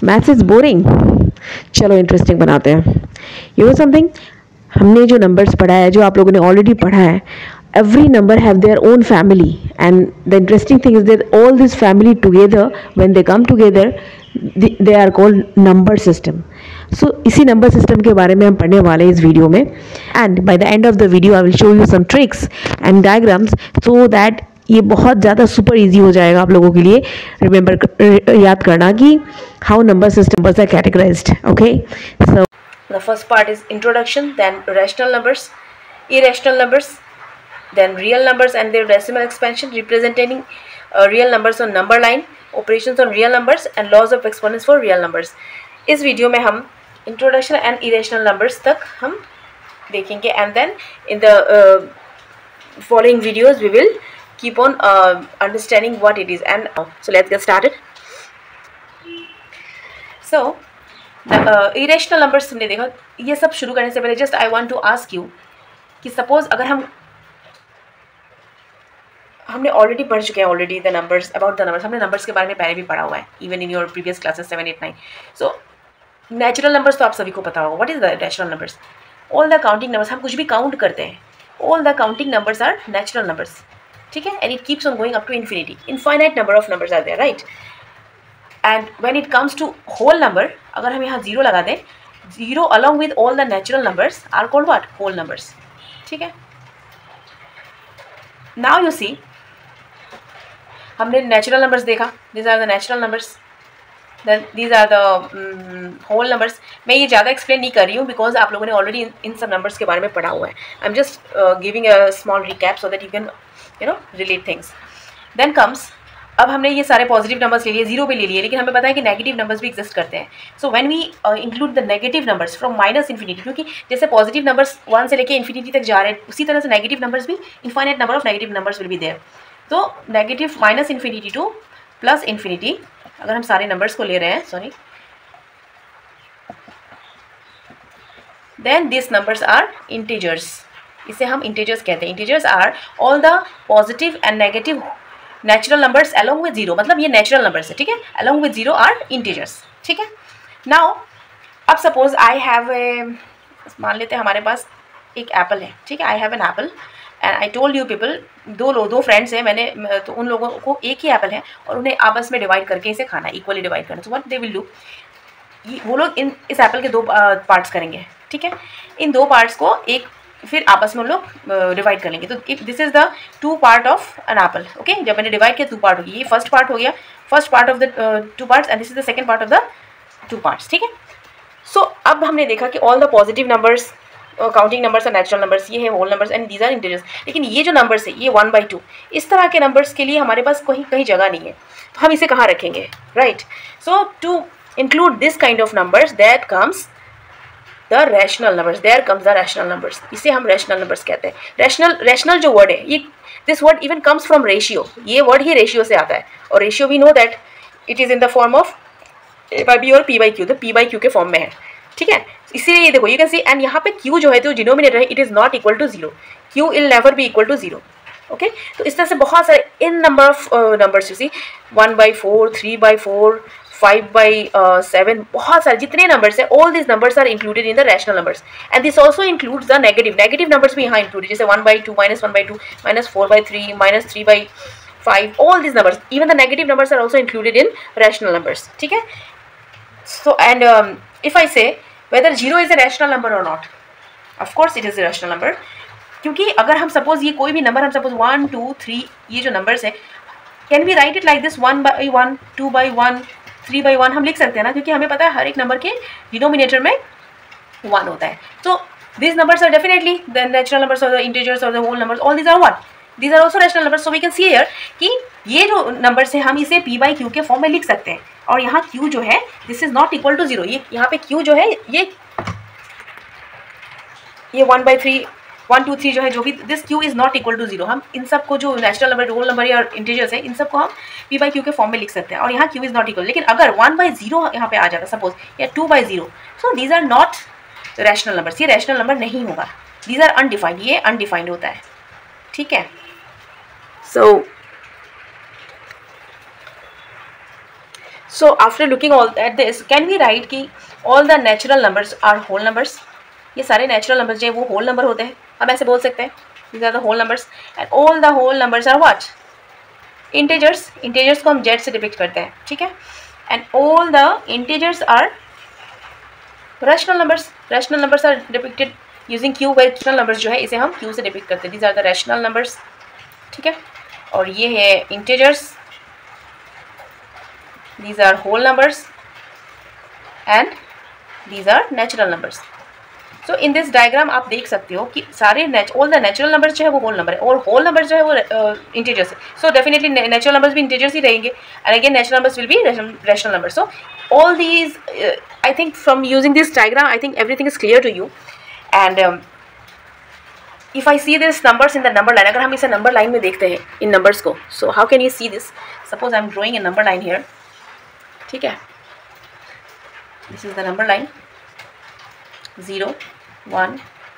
Maths is boring, चलो interesting बनाते हैं। यू नो समथिंग, हमने जो नंबर्स पढ़ा है, जो आप लोगों ने ऑलरेडी पढ़ा है, every number have their own family, and the interesting thing is that all this family together, when they come together, they are called number system. So इसी number system के बारे में हम पढ़ने वाले हैं इस वीडियो में, and by the end of the video I will show you some tricks and diagrams so that ये बहुत ज़्यादा सुपर इजी हो जाएगा आप लोगों के लिए रिमेंबर याद करना कि how number systems are categorized. Okay, so the first part is introduction, then rational numbers, irrational numbers, then real numbers and their decimal expansion, representing real numbers on number line, operations on real numbers and laws of exponents for real numbers. इस video में हम introduction and irrational numbers तक हम देखेंगे, and then in the following videos we will keep on understanding what it is. And so let's get started. So the irrational numbers हमने देखा. ये सब शुरू करने से पहले just I want to ask you कि suppose अगर हमने ऑलरेडी पढ़ चुके हैं already the numbers, about the numbers, हमने नंबर्स के बारे में पहले भी पढ़ा हुआ है even in your previous classes 7, 8, 9. So natural numbers तो आप सभी को पता होगा. What is the natural numbers? All the counting numbers. हम कुछ भी काउंट करते हैं, all the counting numbers are natural numbers. ठीक है, and it keeps on going up to infinity. Infinite number of numbers are there, right? And when it comes to whole number, अगर हम यहाँ जीरो लगा दें, zero along with all the natural numbers are called what? Whole numbers. ठीक है, now you see हमने natural numbers देखा. These are the natural numbers, then these are the whole numbers. मैं ये ज़्यादा एक्सप्लेन नहीं कर रही हूँ बिकॉज आप लोगों ने ऑलरेडी इन सब नंबर्स के बारे में पढ़ा हुआ है. I am just giving a small recap so that you can relate things. Then comes, अब हमने ये सारे पॉजिटिव नंबर्स ले लिए, जीरो भी ले लिए, लेकिन हमें पता है कि नेगेटिव नंबर्स भी एग्जिस्ट करते हैं. So when we include the negative numbers from minus infinity, क्योंकि जैसे पॉजिटिव नंबर्स 1 से लेके इन्फिनिटी तक जा रहे हैं, उसी तरह से नेगेटिव नंबर्स भी, infinite number of negative numbers will be there. तो negative minus infinity to plus infinity, अगर हम सारे नंबर्स को ले रहे हैं, sorry, then this numbers are integers. इसे हम इंटीजर्स कहते हैं. Integers are all the positive and negative natural numbers along with zero. मतलब ये नेचुरल नंबर्स है, ठीक है, along with zero are integers. ठीक है, नाउ अब सपोज आई हैव ए, मान लेते हैं हमारे पास एक एप्पल है. ठीक है, I have an apple and I told you people, दो फ्रेंड्स हैं मैंने, तो उन लोगों को एक ही एप्पल है और उन्हें आपस में डिवाइड करके इसे खाना है, इक्वली डिवाइड करना. So what they will do, वो लोग इस एप्पल के दो पार्ट्स करेंगे. ठीक है, इन दो पार्ट्स को एक फिर आपस में उन लोग डिवाइड कर लेंगे. तो if this is the two part of an apple. Okay, जब मैंने डिवाइड किया, टू पार्ट होगी. ये फर्स्ट पार्ट हो गया, first part of the two parts, and this is the second part of the two parts. ठीक है, so अब हमने देखा कि all the positive numbers, counting numbers और नेचुरल नंबर्स, ये है whole numbers and these are integers. लेकिन ये जो नंबर्स है, ये 1/2, इस तरह के नंबर्स के लिए हमारे पास कहीं जगह नहीं है. तो हम इसे कहाँ रखेंगे, right? So to include this kind of numbers, that comes the rational numbers. There comes the rational numbers. इसे हम रैशनल नंबर्स कहते हैं. रैशनल जो वर्ड है, ये this word even comes from ratio. ये वर्ड ही रेशियो से आता है, और ratio we know that it is in the form of A/B और P/Q. तो P/Q के फॉर्म में है. ठीक है, इसीलिए ये देखो, यू कैन सी, एंड यहाँ पे Q जो है, तो डिनोमिनेटर है, it is not equal to zero. Q will never be equal to zero. Okay, तो इस तरह से बहुत सारे in number of numbers, you see 1/4, 3/4, 5/7, बहुत सारे जितने नंबर्स हैं, all this numbers are included in the rational numbers. And this also includes the negative numbers भी यहाँ इंक्लूडेड, जैसे 1/2, -1/2, -4/3, -3/5, all this numbers, even the negative numbers are also included in rational numbers. ठीक है, so and if I से whether 0 is a rational number or not, of course it is a rational number. क्योंकि अगर हम suppose ये कोई भी number, हम सपोज 1, 2, 3, ये जो नंबर्स है, can we write it like this 1/1, 2/1, 3/1, हम लिख सकते हैं ना, क्योंकि हमें पता है हर एक नंबर के डिनोमिनेटर में 1 होता है. तो these numbers are definitely the natural numbers or the integers or the whole numbers. All these are what? These are also rational numbers. So we can see here कि ये जो नंबर्स है, हम इसे P/Q के फॉर्म में लिख सकते हैं. और यहाँ Q जो है, this is not equal to zero. ये यहाँ पे Q जो है, ये 1/3, 1, 2, 3 जो है, जो भी, this Q is not equal to zero. हम इन सब को, जो नेचुरल नंबर, होल नंबर या इंटीजर्स है, इन सब को हम P/Q के फॉर्म में लिख सकते हैं. और यहाँ Q इज नॉट इक्वल. लेकिन अगर 1/0 यहाँ पे आ जाता सपोज, या 2/0, so these are not rational numbers. ये रैशनल नंबर नहीं होगा. These are undefined. ये अनडिफाइंड होता है. ठीक है, so after looking all at this, can we write कि all the natural numbers are whole numbers? ये सारे नेचुरल नंबर्स जो है वो होल नंबर होते हैं, हम ऐसे बोल सकते हैं, these are the whole numbers, and all the whole numbers are what? Integers. Integers को हम जेड से डिपिक्ट करते हैं, ठीक है, and all the integers are rational numbers. Rational numbers are depicted using Q, where rational numbers जो है इसे हम क्यू से डिपिक्ट करते हैं, these are the rational numbers, ठीक है। और ये है integers, these are whole numbers and these are natural numbers. So in this diagram आप देख सकते हो कि सारे all the natural numbers जो है वो whole number है, और whole numbers जो है वो integers है. So definitely natural numbers भी integers ही रहेंगे, and again natural numbers will be rational numbers. So all these I think from using this diagram I think everything is clear to you. And if I see this numbers in the number line, अगर हम इसे number line में देखते हैं इन numbers को, so how can you see this? Suppose I am drawing a number line here, ठीक है, this is the number line 0 1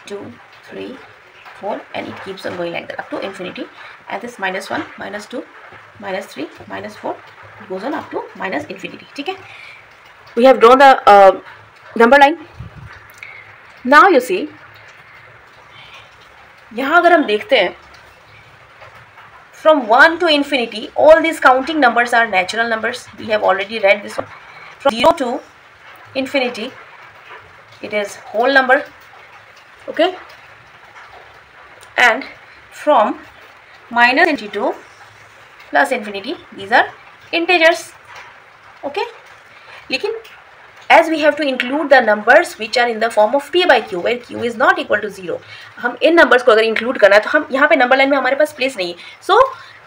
2 3 4 and it keeps on going like that up to infinity, and this -1 -2 -3 -4 it goes on up to -infinity, ठीक है. We have drawn the number line. Now you see यहाँ अगर हम देखते हैं from 1 to infinity, all these counting numbers are natural numbers. We have already read this one. From 0 to infinity, it is whole number, okay? And from -infinity to +infinity, these are integers, okay? लेकिन as we have to include the numbers which are in the form of p by q, where q is not equal to 0, हम इन numbers को अगर include करना है तो हम यहाँ पे number line में हमारे पास place नहीं है. So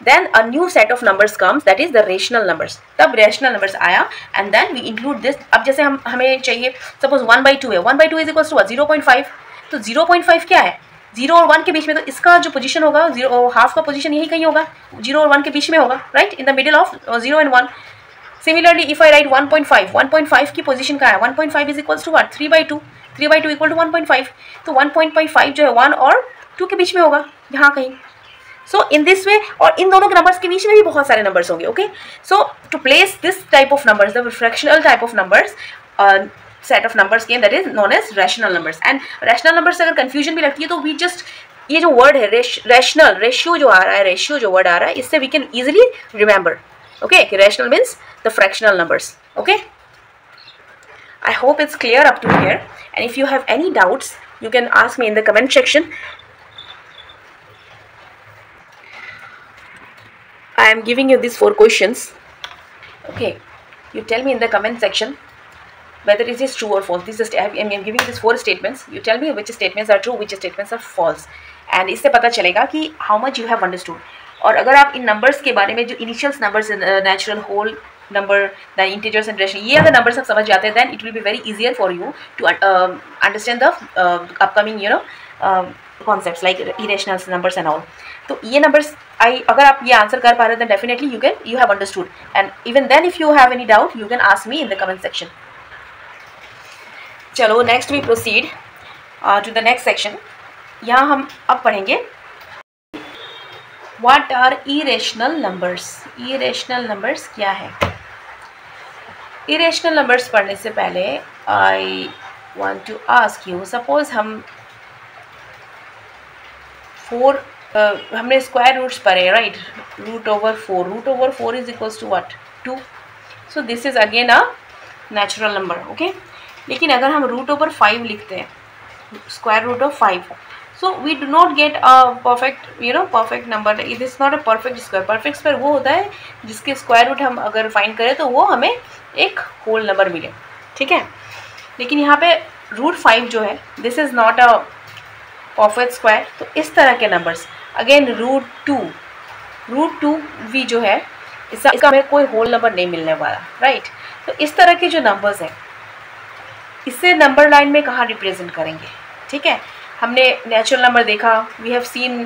then a new set of numbers comes, that is the rational numbers. तब rational numbers आया and then we include this. अब जैसे हमें चाहिए suppose 1/2 है, 1/2 is equals to what? 0.5. तो 0.5 क्या है? 0 और 1 के बीच में, तो इसका जो पोजीशन होगा 0 और हाफ का पोजीशन यही कहीं होगा, 0 और 1 के बीच में होगा, right, in the middle of 0 and 1. Similarly, if I write 1.5, 1.5 की पोजीशन का है, 1.5 is equals to what? 3/2. 3/2 equal to 1.5. तो 1.5 जो है 1 और 2 के बीच में होगा, यहाँ कहीं. So in this way, और इन दोनों के नंबर्स के बीच में भी बहुत सारे नंबर्स होंगे, okay? So to place this type of numbers, the fractional type of numbers, set of numbers came, that is known as rational numbers. And rational numbers से अगर confusion भी लगती है तो we just, ये जो word है rational, ratio जो आ रहा है, ratio जो word आ रहा है, इससे we can easily remember, okay? Rational means the fractional numbers, okay? I hope it's clear up to here, and if you have any doubts you can ask me in the comment section. I am giving you these 4 questions, okay? You tell me in the comment section whether it is true or false. This is I am giving you these 4 statements. You tell me which statements are true, which statements are false, and इससे पता चलेगा कि how much you have understood. और अगर आप इन numbers के बारे में जो initials numbers, natural, whole number, then integers and rational, ये अगर नंबर्स आप समझ जाते हैं then it will be very easier for you to understand the upcoming concepts like irrational numbers and all. तो ये नंबर्स अगर आप ये आंसर कर पा रहे हैं then definitely you have understood, and even then if you have any doubt you can ask me in the comment section. चलो next we proceed to the next section. यहाँ हम अब पढ़ेंगे What are irrational numbers? Irrational numbers क्या है? Irrational numbers पढ़ने से पहले I want to ask you, suppose हम 4 हमने स्क्वायर रूट्स पढ़े, right? √4. √4 is equals to what? 2. So this is again a natural number, okay? लेकिन अगर हम √5 लिखते हैं, square root of 5, so we do not get a perfect, perfect number. It is not a perfect square. Perfect square वो होता है जिसके square root हम अगर फाइंड करें तो वो हमें एक होल नंबर मिले, ठीक है? लेकिन यहाँ पे √5 जो है, this is not a perfect square. तो इस तरह के नंबर्स, अगेन √2 भी जो है इसका हमें कोई होल नंबर नहीं मिलने वाला, राइट? तो इस तरह के जो नंबर्स हैं इससे नंबर लाइन में कहाँ रिप्रेजेंट करेंगे, ठीक है? हमने नेचुरल नंबर देखा, we have seen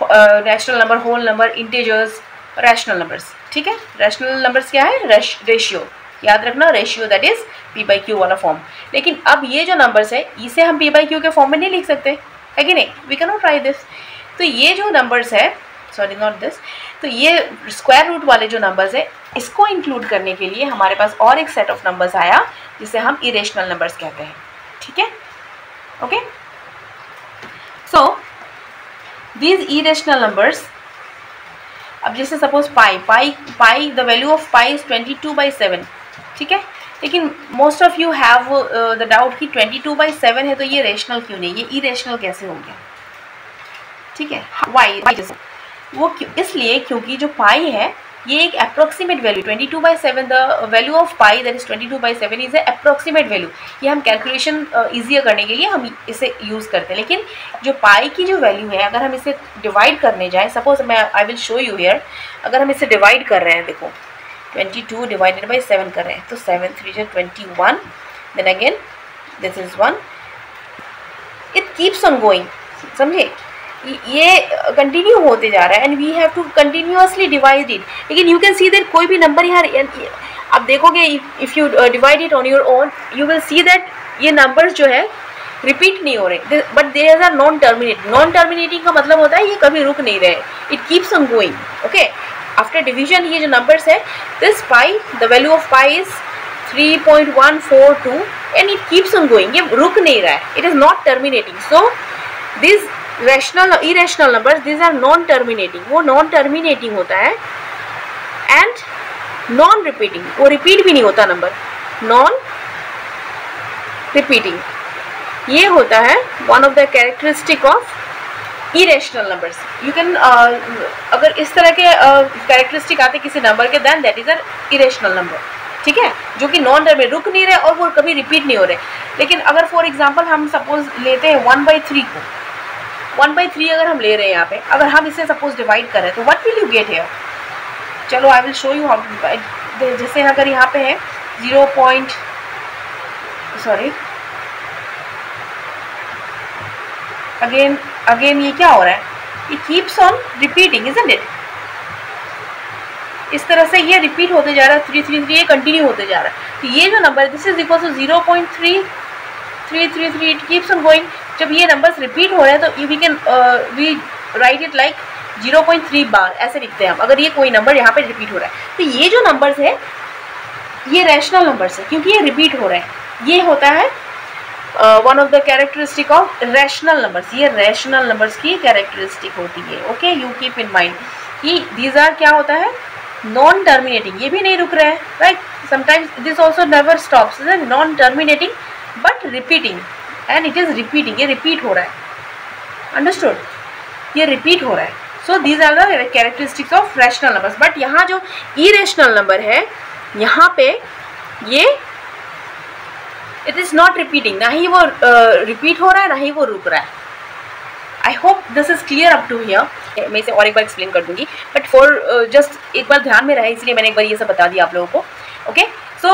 natural number, whole number, integers, rational numbers, ठीक है? रैशनल नंबर्स क्या है? रेशियो, याद रखना, रेशियो दैट इज p/q वाला फॉर्म. लेकिन अब ये जो नंबर्स है इसे हम p/q के फॉर्म में नहीं लिख सकते, है कि नहीं? We can not write this. तो ये जो नंबर्स है सॉरी नॉट दिस। तो ये स्क्वायर रूट वाले जो नंबर्स है, इसको इंक्लूड करने के लिए हमारे पास और एक सेट ऑफ नंबर्स आया जिसे हम इरेशनल नंबर्स कहते हैं, ठीक है, okay. So these irrational numbers, अब जैसे suppose pi the value of pi is 22/7, ठीक है, लेकिन most of you have the doubt कि 22/7 है तो ये रेशनल क्यों नहीं, ये इरेशनल कैसे हो गया, ठीक है। वाई वो इसलिए क्योंकि जो पाई है ये एक approximate value, 22/7 the value of pi that is 22/7 is a approximate value. ये हम कैलकुलेशन ईजियर करने के लिए हम इसे यूज़ करते हैं, लेकिन जो पाई की जो वैल्यू है अगर हम इसे डिवाइड करने जाएँ, सपोज मैं आई विल शो यू हियर, अगर हम इसे डिवाइड कर रहे हैं, देखो 22 डिवाइडेड बाई 7 कर रहे हैं तो 7 3 जा 21, then again this is 1, it keeps on going, समझे, ये कंटिन्यू होते जा रहा है and we have to continuously divide it. लेकिन यू कैन सी दैट कोई भी नंबर यहाँ आप देखोगे, if you divide it on your own you will see that ये नंबर्स जो है रिपीट नहीं हो रहे, but there are non terminating. Non terminating का मतलब होता है ये कभी रुक नहीं रहे, it keeps on going, okay. After division ये जो नंबर्स है, this pi the value of pi is 3.142 and it keeps on going, ये रुक नहीं रहा है, it is not terminating. So this rational irrational numbers this are non terminating, वो non terminating होता है एंड नॉन रिपीटिंग, वो रिपीट भी नहीं होता नंबर, नॉन रिपीटिंग, ये होता है one of the characteristic of irrational numbers. You can अगर इस तरह के कैरेक्टरिस्टिक आते किसी नंबर के, then that is a irrational number, ठीक है, जो कि नॉन टर्मिनेटिंग, रुक नहीं रहे और वो कभी रिपीट नहीं हो रहे। लेकिन अगर फॉर एग्जांपल हम सपोज लेते हैं 1/3 को, 1/3 अगर हम ले रहे हैं यहाँ पे, अगर हम इसे सपोज डिवाइड कर रहे हैं तो what will you get here, चलो I will show you how to divide. जैसे अगर यहाँ पे है 0. सॉरी अगेन ये क्या हो रहा है, ये keeps on repeating, isn't it, इस तरह से ये रिपीट होते जा रहा है, 333 ये कंटिन्यू होते जा रहा है। तो ये जो number this is equal to 0.3333, it keeps on going. जब ये नंबर्स रिपीट हो रहे हैं तो we can we write it like 0.3 bar, ऐसे लिखते हैं हम, अगर ये कोई नंबर यहाँ पे रिपीट हो रहा है। तो ये जो नंबर्स है ये रैशनल नंबर्स है क्योंकि ये रिपीट हो रहे हैं, ये होता है one of the characteristic of rational numbers, ये रैशनल नंबर्स की कैरेक्टरिस्टिक होती है, okay. You keep in mind कि दीज आर क्या होता है, नॉन टर्मिनेटिंग, ये भी नहीं रुक रहे हैं, right, sometimes this also never stops, non terminating but repeating and it is repeating, ये रिपीट हो रहा है, अंडरस्टूड, ये रिपीट हो रहा है। So these are the characteristics of rational numbers. But यहाँ जो इरेशनल नंबर है यहाँ पे ये इट इज़ नॉट रिपीटिंग, ना ही वो रिपीट हो रहा है ना ही वो रुक रहा है। I hope this is clear up to here. मैं इसे और एक बार एक्सप्लेन कर दूंगी, बट फॉर जस्ट एक बार ध्यान में रहे इसलिए मैंने एक बार ये सब बता दिया आप लोगों को, ओके। सो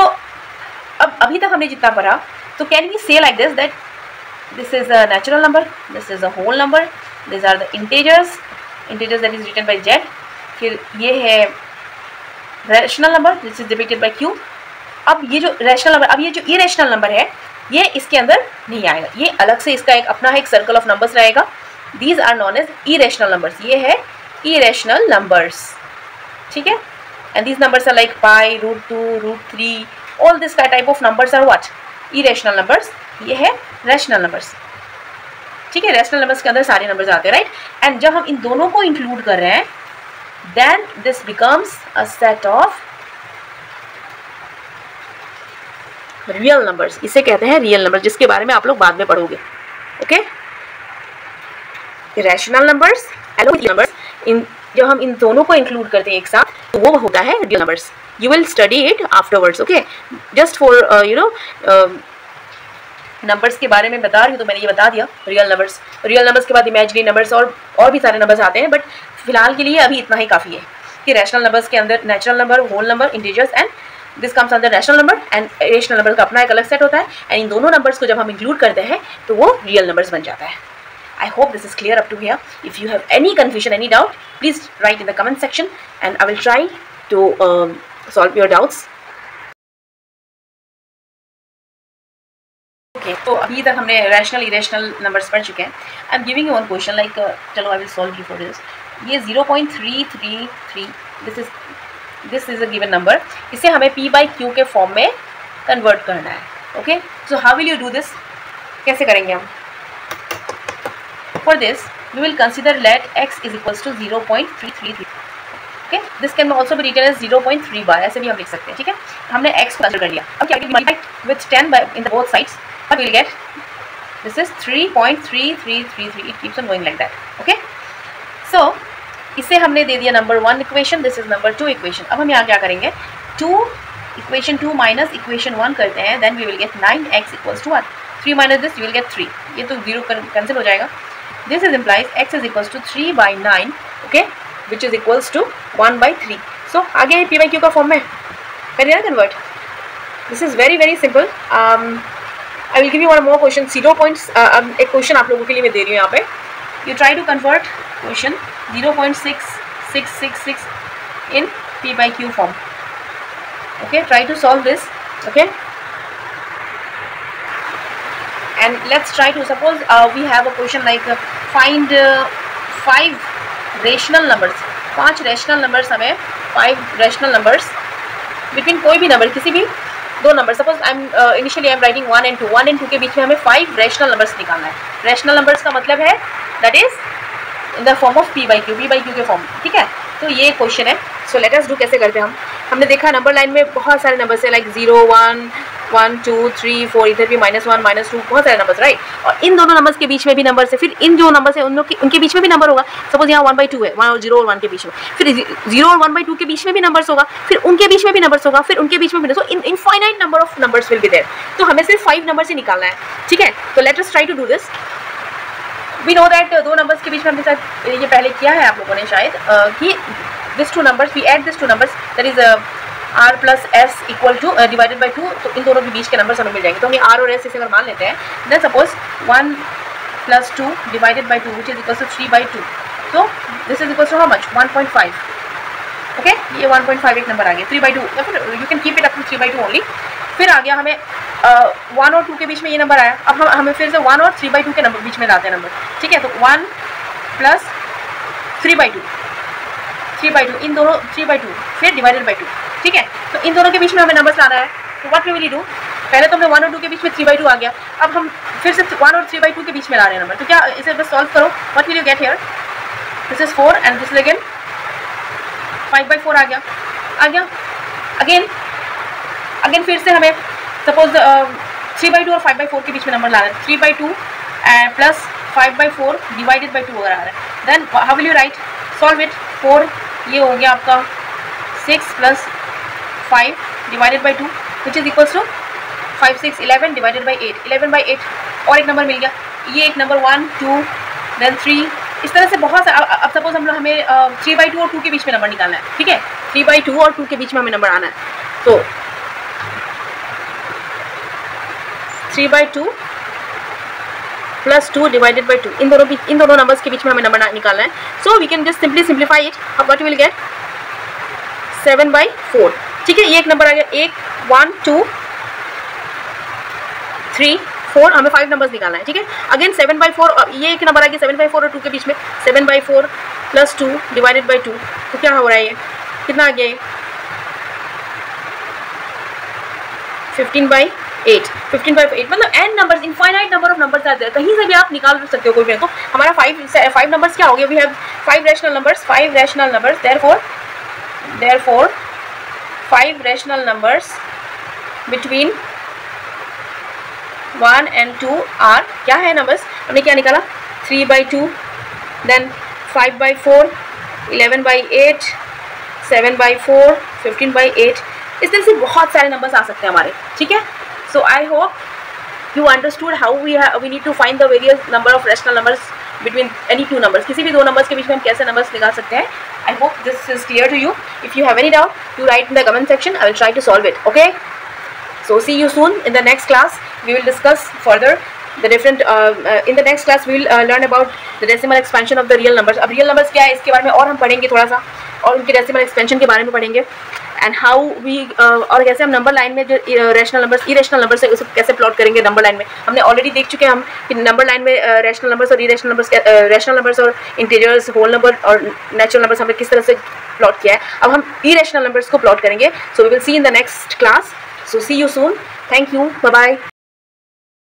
अब अभी तक हमने जितना पढ़ा, तो can we say like this that this is a natural number, this is a whole number, this are the integers that is written by Z, फिर ये है rational number this is depicted by Q. अब ये जो rational number, अब ये जो irrational number है ये इसके अंदर नहीं आएगा, ये अलग से इसका एक अपना एक सर्कल ऑफ नंबर्स रहेगा। These are non as irrational numbers, ये है इरेशनल नंबर्स, ठीक है। And these numbers are like pi, √2, √3, all this type of numbers are what, irrational numbers. ये है रैशनल नंबर्स, ठीक है। रैशनल नंबर्स के अंदर सारे नंबर्स आते हैं, राइट। एंड जब हम इन दोनों को इंक्लूड कर रहे हैं then this becomes a set of real numbers, इसे कहते हैं रियल नंबर, जिसके बारे में आप लोग बाद में पढ़ोगे, ओके। रैशनल नंबर्स एलोमेट्रिक नंबर्स, इन जब हम इन दोनों को इंक्लूड करते हैं एक साथ तो वो होता है real numbers. You will study it afterwards, okay. Just for you know numbers के बारे में बता रही हूँ तो मैंने ये बता दिया रियल नंबर्स के बाद इमेजिनरी नंबर्स और भी सारे नंबर्स आते हैं, बट फिलहाल के लिए अभी इतना ही काफ़ी है कि रैशनल नंबर्स के अंदर natural number, whole number, integers and this comes अंदर rational number and irrational number का अपना एक अलग सेट होता है। एंड इन दोनों नंबर्स को जब हम इंक्लूड करते हैं तो वो रियल नंबर्स बन जाता है। I hope this is clear up to here. If you have any confusion, any doubt, please write in the comment section and I will try to solve your doubts, okay. तो अभी तक हमने rational irrational numbers पढ़ चुके हैं। I am giving you one question like, चलो I will solve you for this. ये 0.333 this is a given number, इसे हमें p बाई क्यू के फॉर्म में कन्वर्ट करना है. Okay, so how will you do this, कैसे करेंगे हम? For this we will consider let x is equals to 0.333. Okay, this can also be written as 0.3 bar, ऐसे भी हम लिख सकते हैं. ठीक है, हमने x को कंसिडर कर लिया. अब क्या multiply with 10 by in the both sides, what will get? This is 3.3333. It keeps on going like that. Okay, so इसे हमने दे दिया number 1 equation, this is number 2 equation. अब हम यहाँ क्या करेंगे? इक्वेशन 2 माइनस इक्वेशन 1 करते हैं, then we will get 9x equals to 1. 3 minus this you will get 3. ये तो 0 कैंसिल हो जाएगा. This is implies x is equals to 3 by 9. Okay, which is equals to 1 by 3. So आगे p by Q का form में करिए ना convert. This is very very simple. I will give you one more question. 0 points, एक question आप लोगों के लिए मैं दे रही हूँ यहाँ पे. You try to convert question 0.6666 in p by q form. Okay, try to solve this. Okay, and let's try to suppose we have a question like find 5 rational numbers. 5 rational numbers हमें 5 rational numbers between कोई भी number, किसी भी दो number. Suppose I am initially I am writing 1 and 2. 1 and 2 के बीच में हमें 5 रैशनल नंबर्स निकालना है. रैशनल नंबर्स का मतलब है that is in the form of p by q के फॉर्म. ठीक है, तो ये क्वेश्चन है. So let us do. कैसे करते हैं हम? हमने देखा नंबर लाइन में बहुत सारे नंबर्स है, लाइक 0 1 1 2 3 4, इधर भी -1 -2, बहुत सारे नंबर्स, राइट. और इन दोनों नंबर्स के बीच में भी नंबर्स है. फिर इन जो नंबर्स है उनके बीच में भी नंबर होगा. सपोज यहाँ 1/2 है, 1 और 0 और 1 के बीच में. फिर 0 और 1/2 के बीच में भी नंबर्स होगा. फिर उनके बीच में भी नंबर्स होगा. फिर उनके बीच में भी. So infinite number of numbers will be there. तो हमें सिर्फ 5 नंबर्स ही निकालना है. ठीक है, तो let us try to do this. We know that दो नंबर्स के बीच में हमने शायद ये पहले किया है आप लोगों ने शायद, कि this 2 numbers, we add these 2 numbers, that is r plus s equal to divided by 2. तो इन दोनों के बीच के नंबर्स हमें मिल जाएंगे. तो हम r और s इसे अगर मान लेते हैं, then suppose 1 plus 2 divided by 2 which is equals to 3 by 2. So this is equals to how much? 1.5. Okay, ये 1.5 एक नंबर आ गया. 3 by 2, या फिर you can keep it up to 3 by 2 only. फिर आ गया हमें 1 और 2 के बीच में ये नंबर आया. अब हमें फिर से 1 और 3 by 2 के नंबर बीच में लाते हैं नंबर. ठीक है, तो 1 प्लस 3 by 2, 3 by 2, इन दोनों 3 by 2, फिर डिवाइडेड बाई 2. ठीक है, तो इन दोनों के बीच में हमें नंबर्स लाना है. तो व्हाट वी विल डू? पहले तो हमने 1 और 2 के बीच में 3 by 2 आ गया. अब हम फिर से 1 और 3 by 2 के बीच में ला रहे हैं नंबर. तो क्या इसे बस सॉल्व करो. What will you get here? This is 4 and this is again 5 by 4 आ गया. अगेन फिर से हमें सपोज 3 by 2 और 5 by 4 के बीच में नंबर लाना है. 3 by 2 and plus 5 by 4 divided by 2 वगैरह आ रहा है. Then how will you write? Solve it. 4 ये हो गया आपका 6 plus 5 divided by 2 which is equals to 5 6 11 divided by 8. 11 by 8 और एक नंबर मिल गया. ये एक नंबर 1 2 देन 3, इस तरह से बहुत सारा. अब सपोज हमें 3 by 2 और 2 के बीच में नंबर निकालना है. ठीक है, 3 by 2 और 2 के बीच में हमें नंबर आना है. तो 3 by 2 प्लस 2 डिवाइडेड बाई 2, इन दोनों नंबर्स के बीच में हमें नंबर निकालना है. So we can just simply simplify it. What will get? 7 by 4. ठीक है, ये एक नंबर आ गया. 1 2 3 4, हमें 5 नंबर्स निकालना है. ठीक है, अगेन 7 by 4, और ये एक नंबर आ गया 7 by 4 और 2 के बीच में. 7 by 4 प्लस 2 डिवाइडेड बाई 2. तो क्या हो रहा है? ये कितना आ गया? ये 15 by 8. 15 by 8 मतलब n numbers, infinite number of numbers आते हैं. कहीं से भी आप निकाल सकते हो कोई भी. तो हमारा 5 नंबर्स क्या हो गया? We have 5 rational numbers. 5 rational numbers. Therefore 5 rational numbers between 1 and 2 आर क्या है नंबर्स? हमने क्या निकाला? 3 by 2, देन 5 by 4, 11 by 8, 7 by 4, 15 by 8. इस तरह से बहुत सारे नंबर्स आ सकते हैं हमारे. ठीक है, so I hope you understood how we need to find the various number of rational numbers between any two numbers. किसी भी दो नंबर्स के बीच में हम कैसे नंबर्स निकाल सकते हैं. I hope this is clear to you. If you have any doubt, you write in the comment section. I will try to solve it. Okay. So see you soon in the next class. We will discuss further the different. In the next class, we will learn about the decimal expansion of the real numbers. अब real numbers क्या है इसके बारे में और हम पढ़ेंगे थोड़ा सा, और उनके decimal expansion के बारे में पढ़ेंगे. एंड हाउ वी और कैसे हम नंबर लाइन में जो रैशनल नंबर्स इरेशनल नंबर्स है उसे कैसे प्लॉट करेंगे नंबर लाइन में, हमने ऑलरेडी देख चुके हैं हम कि नंबर लाइन में रैशनल नंबर्स और इरेशनल नंबर्स, रैशनल नंबर्स और इंटीजर्स, होल नंबर और नेचुरल नंबर्स हमने किस तरह से प्लॉट किया है। अब हम इरेशनल नंबर्स को प्लॉट करेंगे। So we will see in the next class. So see you soon, thank you, bye bye.